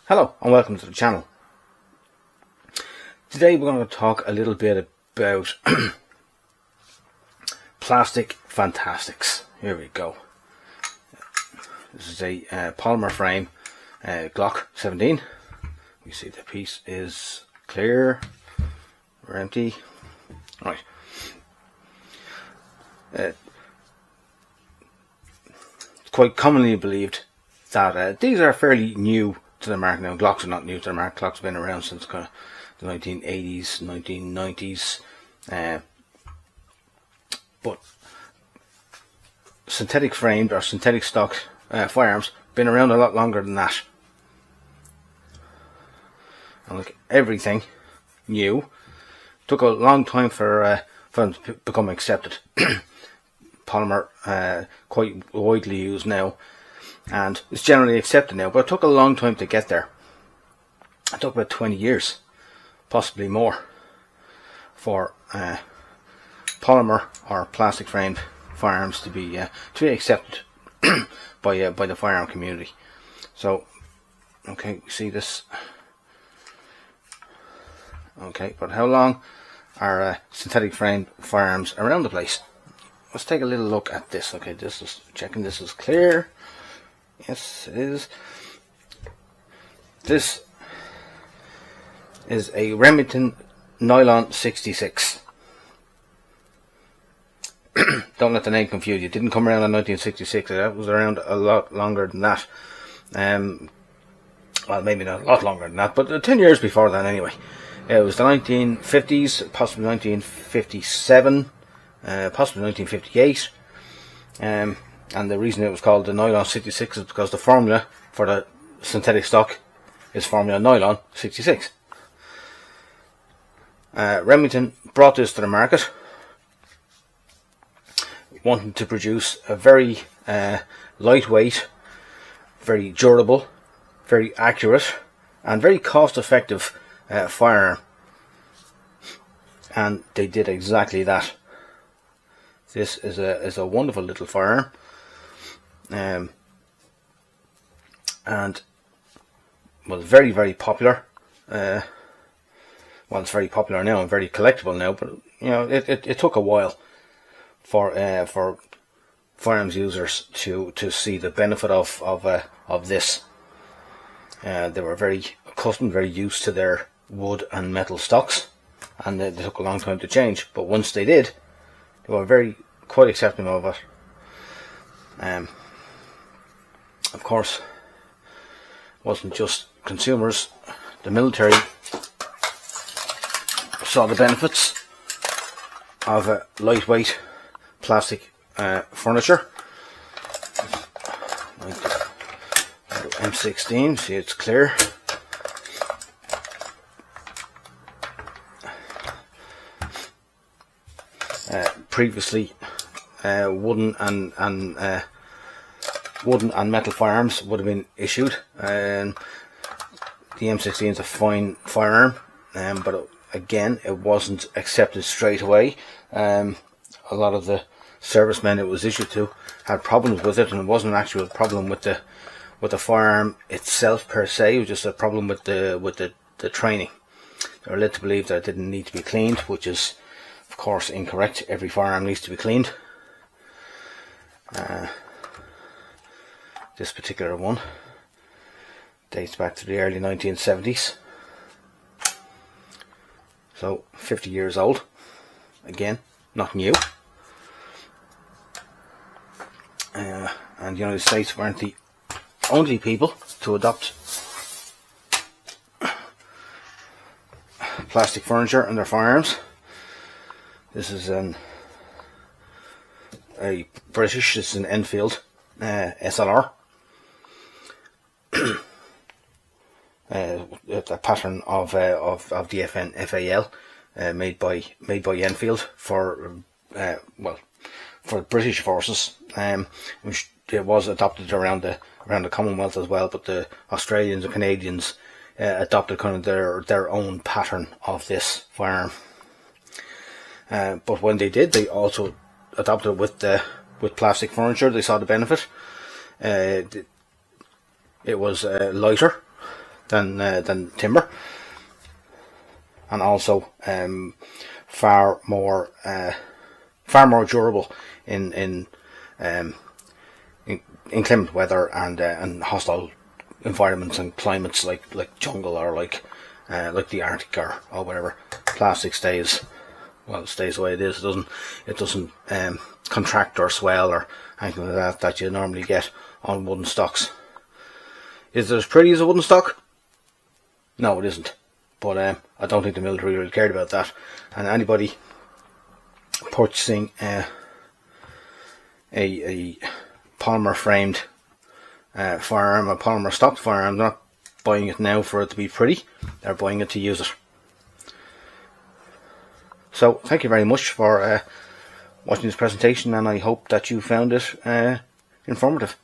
Hello and welcome to the channel. Today we're going to talk a little bit about plastic fantastics. Here we go. This is a polymer frame Glock 17. You see the piece is clear or empty. Right. It's quite commonly believed that these are fairly new to the market. Now, Glocks are not new to the market. Glocks have been around since kind of the 1980s, 1990s. But synthetic framed or synthetic stock firearms been around a lot longer than that. And like everything new, took a long time for them to become accepted. Polymer quite widely used now, and it's generally accepted now, but it took a long time to get there. It took about 20 years, possibly more, for polymer or plastic framed firearms to be accepted by the firearm community. So, okay, you see this. Okay, but how long are synthetic framed firearms around the place? Let's take a little look at this. Okay, this is checking this is clear. Yes, it is. This is a Remington Nylon 66. Don't let the name confuse you. It didn't come around in 1966. It was around a lot longer than that. Well, maybe not a lot longer than that, but 10 years before that anyway. It was the 1950s, possibly 1957, possibly 1958. And the reason it was called the Nylon 66 is because the formula for the synthetic stock is formula nylon 66. Remington brought this to the market, wanting to produce a very lightweight, very durable, very accurate, and very cost-effective firearm. And they did exactly that. This is a wonderful little firearm. And was very, very popular. Well, it's very popular now and very collectible now, but you know, it took a while for firearms users to see the benefit of this. They were very accustomed, very used to their wood and metal stocks, and they took a long time to change. But once they did, they were quite accepting of it. Of course, it wasn't just consumers. The military saw the benefits of a lightweight plastic furniture. Like the M16, see it's clear. Previously, wooden and metal firearms would have been issued. The M16 is a fine firearm, but again, it wasn't accepted straight away. A lot of the servicemen it was issued to had problems with it, and it wasn't actually a problem with the firearm itself per se. It was just a problem with the training. They were led to believe that it didn't need to be cleaned, which is of course incorrect. Every firearm needs to be cleaned. This particular one dates back to the early 1970s, so 50 years old. Again, not new. And the United States weren't the only people to adopt plastic furniture in their firearms. This is a British. This is an Enfield SLR. A pattern of the FAL, made by Enfield for British forces, which it was adopted around the Commonwealth as well. But the Australians and Canadians adopted kind of their own pattern of this firearm. But when they did, they also adopted it with plastic furniture. They saw the benefit. It was lighter than timber, and also far more durable in inclement weather and hostile environments and climates like jungle or like the Arctic or whatever. Plastic stays the way it is. It doesn't contract or swell or anything like that you normally get on wooden stocks. Is it as pretty as a wooden stock? No, it isn't. But I don't think the military really cared about that. And anybody purchasing a polymer framed firearm, a polymer stocked firearm, they're not buying it now for it to be pretty. They're buying it to use it. So thank you very much for watching this presentation, and I hope that you found it informative.